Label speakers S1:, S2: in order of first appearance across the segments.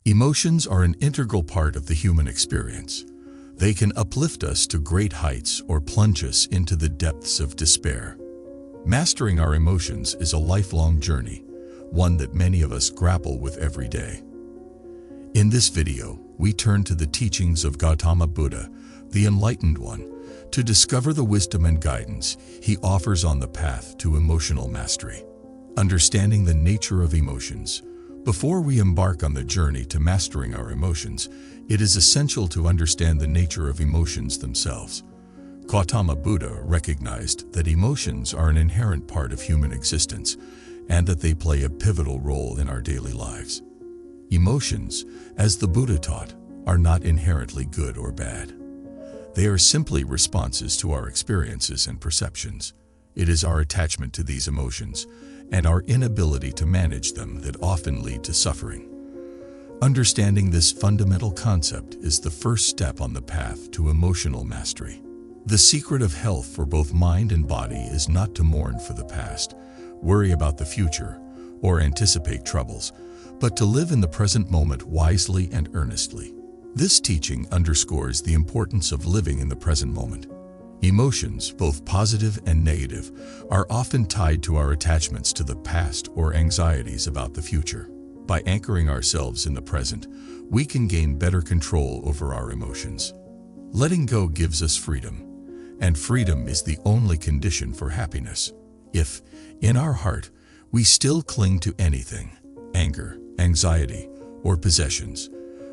S1: Emotions are an integral part of the human experience. They can uplift us to great heights or plunge us into the depths of despair. Mastering our emotions is a lifelong journey, one that many of us grapple with every day. In this video, we turn to the teachings of Gautama Buddha, the Enlightened One, to discover the wisdom and guidance he offers on the path to emotional mastery. Understanding the nature of emotions. Before we embark on the journey to mastering our emotions, it is essential to understand the nature of emotions themselves. Gautama Buddha recognized that emotions are an inherent part of human existence and that they play a pivotal role in our daily lives. Emotions, as the Buddha taught, are not inherently good or bad. They are simply responses to our experiences and perceptions. It is our attachment to these emotions and our inability to manage them that often lead to suffering. Understanding this fundamental concept is the first step on the path to emotional mastery. The secret of health for both mind and body is not to mourn for the past, worry about the future, or anticipate troubles, but to live in the present moment wisely and earnestly. This teaching underscores the importance of living in the present moment. Emotions, both positive and negative, are often tied to our attachments to the past or anxieties about the future. By anchoring ourselves in the present, we can gain better control over our emotions. Letting go gives us freedom, and freedom is the only condition for happiness. If, in our heart, we still cling to anything, anger, anxiety, or possessions,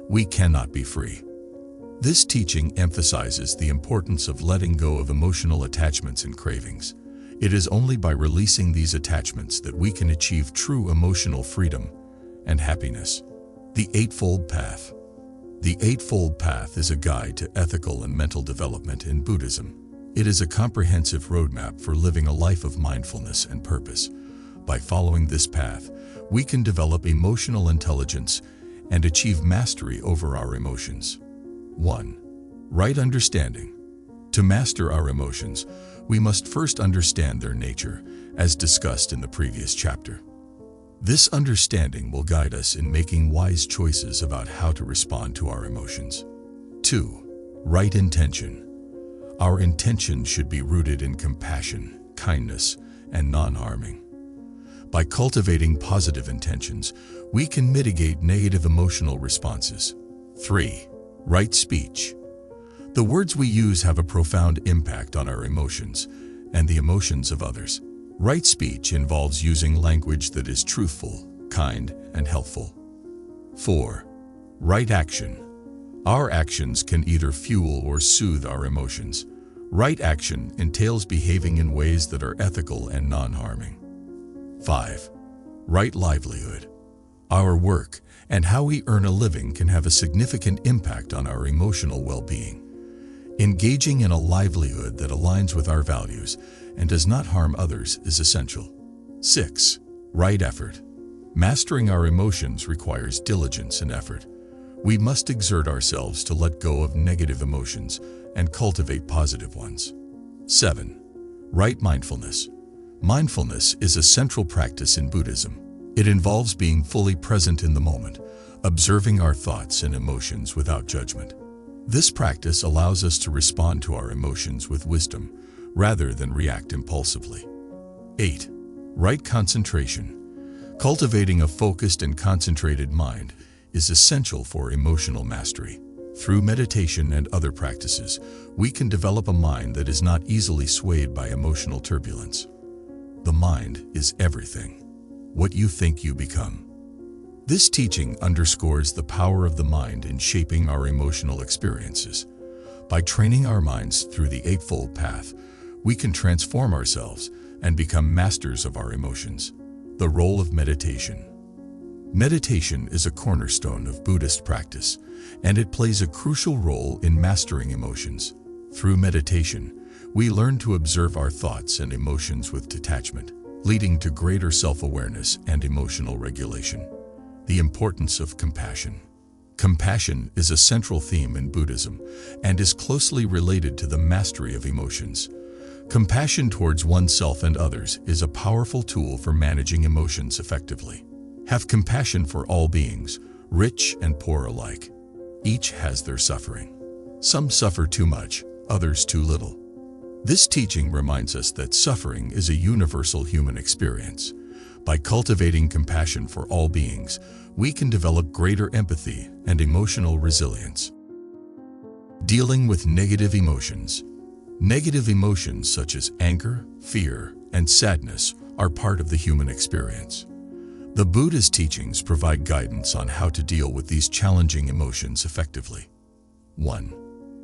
S1: we cannot be free. This teaching emphasizes the importance of letting go of emotional attachments and cravings. It is only by releasing these attachments that we can achieve true emotional freedom and happiness. The Eightfold Path. The Eightfold Path is a guide to ethical and mental development in Buddhism. It is a comprehensive roadmap for living a life of mindfulness and purpose. By following this path, we can develop emotional intelligence and achieve mastery over our emotions. 1. Right understanding. To master our emotions, we must first understand their nature, as discussed in the previous chapter. This understanding will guide us in making wise choices about how to respond to our emotions. 2. Right intention. Our intention should be rooted in compassion, kindness, and non-harming. By cultivating positive intentions, we can mitigate negative emotional responses. 3. Right speech. The words we use have a profound impact on our emotions and the emotions of others. Right speech involves using language that is truthful, kind, and helpful. 4. Right action. Our actions can either fuel or soothe our emotions. Right action entails behaving in ways that are ethical and non-harming. 5. Right livelihood. Our work and how we earn a living can have a significant impact on our emotional well-being. Engaging in a livelihood that aligns with our values and does not harm others is essential. 6. Right effort. Mastering our emotions requires diligence and effort. We must exert ourselves to let go of negative emotions and cultivate positive ones. 7. Right mindfulness. Mindfulness is a central practice in Buddhism. It involves being fully present in the moment, observing our thoughts and emotions without judgment. This practice allows us to respond to our emotions with wisdom, rather than react impulsively. 8. Right concentration. Cultivating a focused and concentrated mind is essential for emotional mastery. Through meditation and other practices, we can develop a mind that is not easily swayed by emotional turbulence. The mind is everything. What you think you become. This teaching underscores the power of the mind in shaping our emotional experiences. By training our minds through the Eightfold Path, we can transform ourselves and become masters of our emotions. The role of meditation. Meditation is a cornerstone of Buddhist practice, and it plays a crucial role in mastering emotions. Through meditation, we learn to observe our thoughts and emotions with detachment, leading to greater self-awareness and emotional regulation. The importance of compassion. Compassion is a central theme in Buddhism and is closely related to the mastery of emotions. Compassion towards oneself and others is a powerful tool for managing emotions effectively. Have compassion for all beings, rich and poor alike. Each has their suffering. Some suffer too much, others too little. This teaching reminds us that suffering is a universal human experience. By cultivating compassion for all beings, we can develop greater empathy and emotional resilience. Dealing with negative emotions. Negative emotions such as anger, fear, and sadness are part of the human experience. The Buddha's teachings provide guidance on how to deal with these challenging emotions effectively. 1.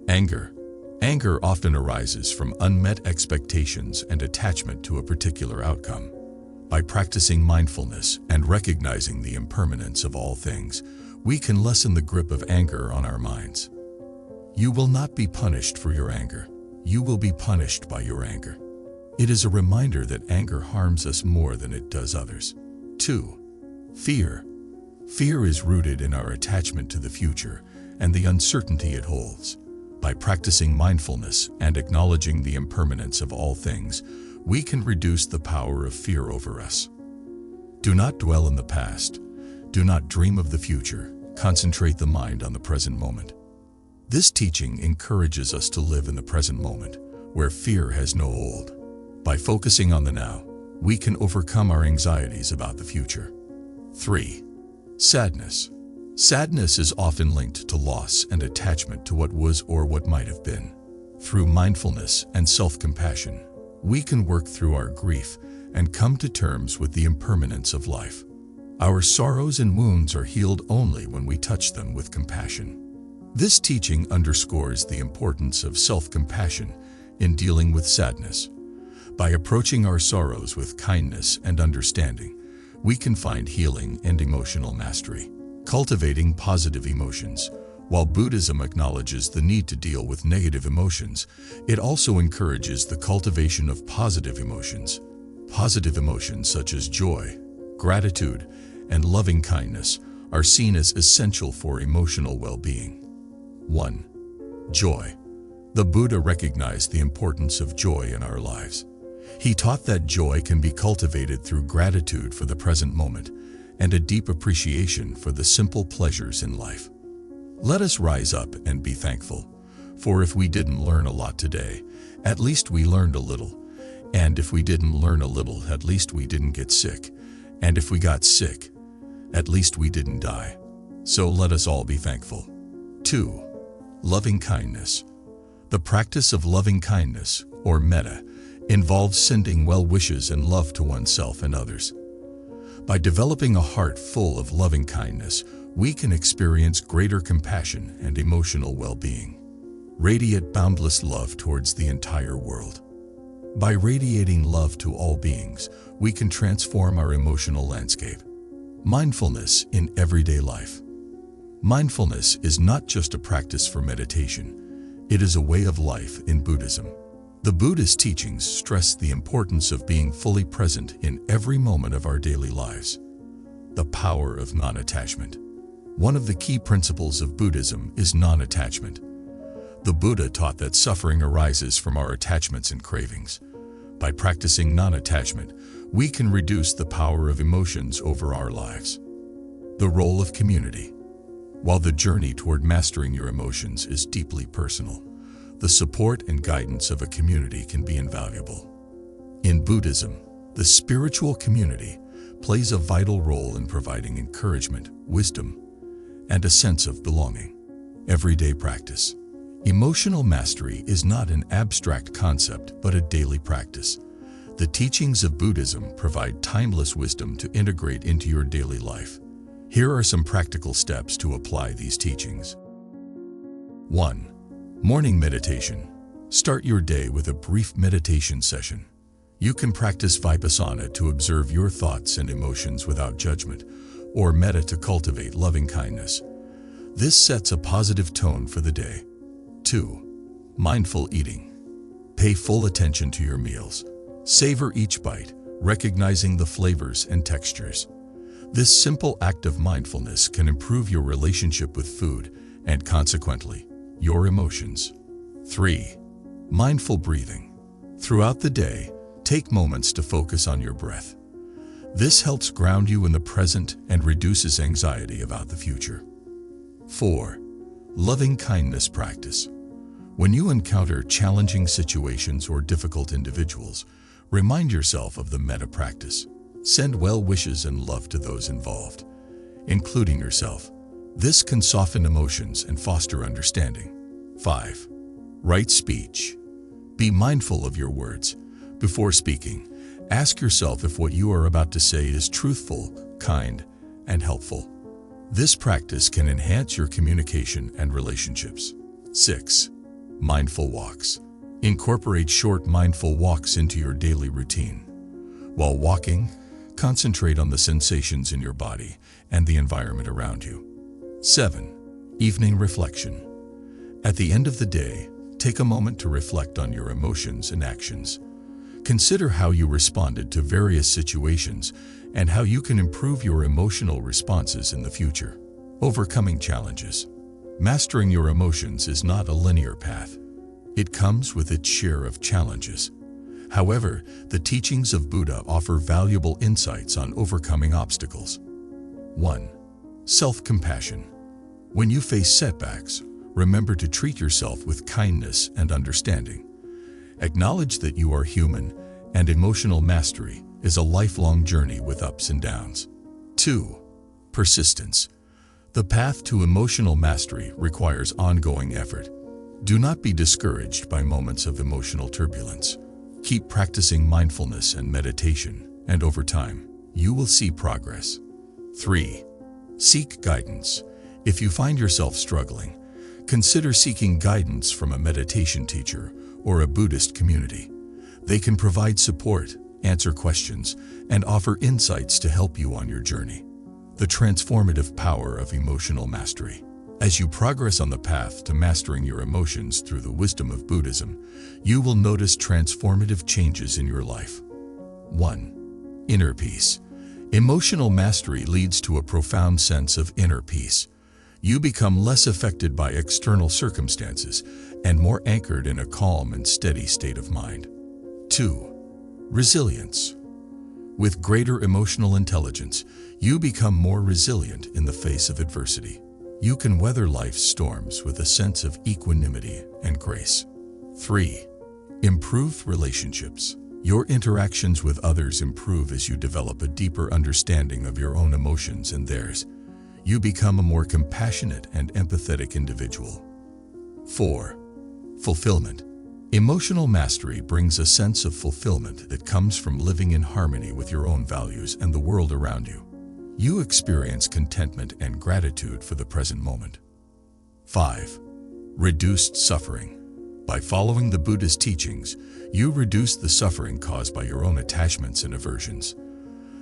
S1: Anger. Anger often arises from unmet expectations and attachment to a particular outcome. By practicing mindfulness and recognizing the impermanence of all things, we can lessen the grip of anger on our minds. You will not be punished for your anger. You will be punished by your anger. It is a reminder that anger harms us more than it does others. 2. Fear. Fear is rooted in our attachment to the future and the uncertainty it holds. By practicing mindfulness and acknowledging the impermanence of all things, we can reduce the power of fear over us. Do not dwell in the past. Do not dream of the future. Concentrate the mind on the present moment. This teaching encourages us to live in the present moment, where fear has no hold. By focusing on the now, we can overcome our anxieties about the future. 3. Sadness. Sadness is often linked to loss and attachment to what was or what might have been. Through mindfulness and self-compassion, we can work through our grief and come to terms with the impermanence of life. Our sorrows and wounds are healed only when we touch them with compassion. This teaching underscores the importance of self-compassion in dealing with sadness. By approaching our sorrows with kindness and understanding, we can find healing and emotional mastery. Cultivating positive emotions. While Buddhism acknowledges the need to deal with negative emotions, it also encourages the cultivation of positive emotions. Positive emotions such as joy, gratitude, and loving kindness are seen as essential for emotional well-being. 1. Joy. The Buddha recognized the importance of joy in our lives. He taught that joy can be cultivated through gratitude for the present moment and a deep appreciation for the simple pleasures in life. Let us rise up and be thankful, for if we didn't learn a lot today, at least we learned a little. And if we didn't learn a little, at least we didn't get sick. And if we got sick, at least we didn't die. So let us all be thankful. 2. Loving kindness. The practice of loving kindness, or metta, involves sending well wishes and love to oneself and others. By developing a heart full of loving kindness, we can experience greater compassion and emotional well-being. Radiate boundless love towards the entire world. By radiating love to all beings, we can transform our emotional landscape. Mindfulness in everyday life. Mindfulness is not just a practice for meditation. It is a way of life in Buddhism. The Buddha's teachings stress the importance of being fully present in every moment of our daily lives. The power of non-attachment. One of the key principles of Buddhism is non-attachment. The Buddha taught that suffering arises from our attachments and cravings. By practicing non-attachment, we can reduce the power of emotions over our lives. The role of community. While the journey toward mastering your emotions is deeply personal, the support and guidance of a community can be invaluable. In Buddhism, the spiritual community plays a vital role in providing encouragement, wisdom, and a sense of belonging. Everyday practice. Emotional mastery is not an abstract concept but a daily practice. The teachings of Buddhism provide timeless wisdom to integrate into your daily life. Here are some practical steps to apply these teachings. 1. Morning meditation. Start your day with a brief meditation session. You can practice Vipassana to observe your thoughts and emotions without judgment, or metta to cultivate loving kindness. This sets a positive tone for the day. 2. Mindful eating. Pay full attention to your meals. Savor each bite, recognizing the flavors and textures. This simple act of mindfulness can improve your relationship with food and, consequently, your emotions. 3. Mindful breathing. Throughout the day, take moments to focus on your breath. This helps ground you in the present and reduces anxiety about the future. 4. Loving kindness practice. When you encounter challenging situations or difficult individuals, remind yourself of the metta practice. Send well wishes and love to those involved, including yourself. This can soften emotions and foster understanding. 5. Right speech. Be mindful of your words. Before speaking, ask yourself if what you are about to say is truthful, kind, and helpful. This practice can enhance your communication and relationships. 6. Mindful walks. Incorporate short mindful walks into your daily routine. While walking, concentrate on the sensations in your body and the environment around you. 7. Evening reflection. At the end of the day, take a moment to reflect on your emotions and actions. Consider how you responded to various situations and how you can improve your emotional responses in the future. Overcoming challenges. Mastering your emotions is not a linear path. It comes with its share of challenges. However, the teachings of Buddha offer valuable insights on overcoming obstacles. 1. Self-compassion. When you face setbacks, remember to treat yourself with kindness and understanding. Acknowledge that you are human, and emotional mastery is a lifelong journey with ups and downs. 2. Persistence. The path to emotional mastery requires ongoing effort. Do not be discouraged by moments of emotional turbulence. Keep practicing mindfulness and meditation, and over time, you will see progress. 3. Seek guidance. If you find yourself struggling, consider seeking guidance from a meditation teacher or a Buddhist community. They can provide support, answer questions, and offer insights to help you on your journey. The transformative power of emotional mastery. As you progress on the path to mastering your emotions through the wisdom of Buddhism, you will notice transformative changes in your life. 1. Inner peace. Emotional mastery leads to a profound sense of inner peace. You become less affected by external circumstances and more anchored in a calm and steady state of mind. 2. Resilience. With greater emotional intelligence, you become more resilient in the face of adversity. You can weather life's storms with a sense of equanimity and grace. 3. Improved relationships. Your interactions with others improve as you develop a deeper understanding of your own emotions and theirs. You become a more compassionate and empathetic individual. 4. Fulfillment. Emotional mastery brings a sense of fulfillment that comes from living in harmony with your own values and the world around you. You experience contentment and gratitude for the present moment. 5. Reduced suffering. By following the Buddha's teachings, you reduce the suffering caused by your own attachments and aversions.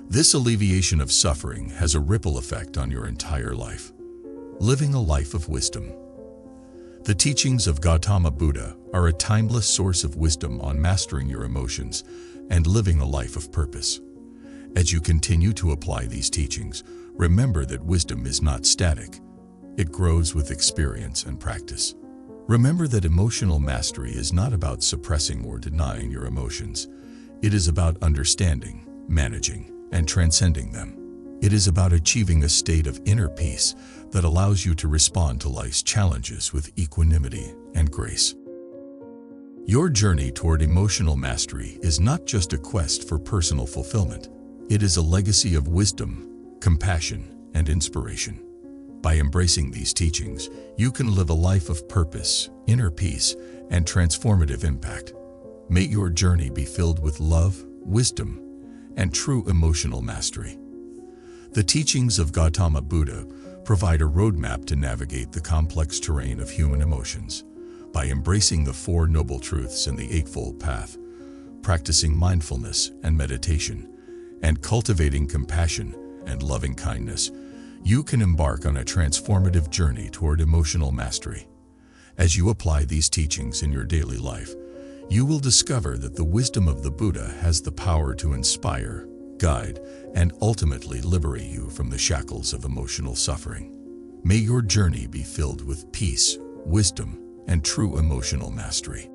S1: This alleviation of suffering has a ripple effect on your entire life. Living a life of wisdom. The teachings of Gautama Buddha are a timeless source of wisdom on mastering your emotions and living a life of purpose. As you continue to apply these teachings, remember that wisdom is not static. It grows with experience and practice. Remember that emotional mastery is not about suppressing or denying your emotions. It is about understanding, managing, and transcending them. It is about achieving a state of inner peace that allows you to respond to life's challenges with equanimity and grace. Your journey toward emotional mastery is not just a quest for personal fulfillment. It is a legacy of wisdom, compassion, and inspiration. By embracing these teachings, you can live a life of purpose, inner peace, and transformative impact. May your journey be filled with love, wisdom, and true emotional mastery. The teachings of Gautama Buddha provide a roadmap to navigate the complex terrain of human emotions. By embracing the Four Noble Truths and the Eightfold Path, practicing mindfulness and meditation, and cultivating compassion and loving kindness, you can embark on a transformative journey toward emotional mastery. As you apply these teachings in your daily life, you will discover that the wisdom of the Buddha has the power to inspire, guide, and ultimately liberate you from the shackles of emotional suffering. May your journey be filled with peace, wisdom, and true emotional mastery.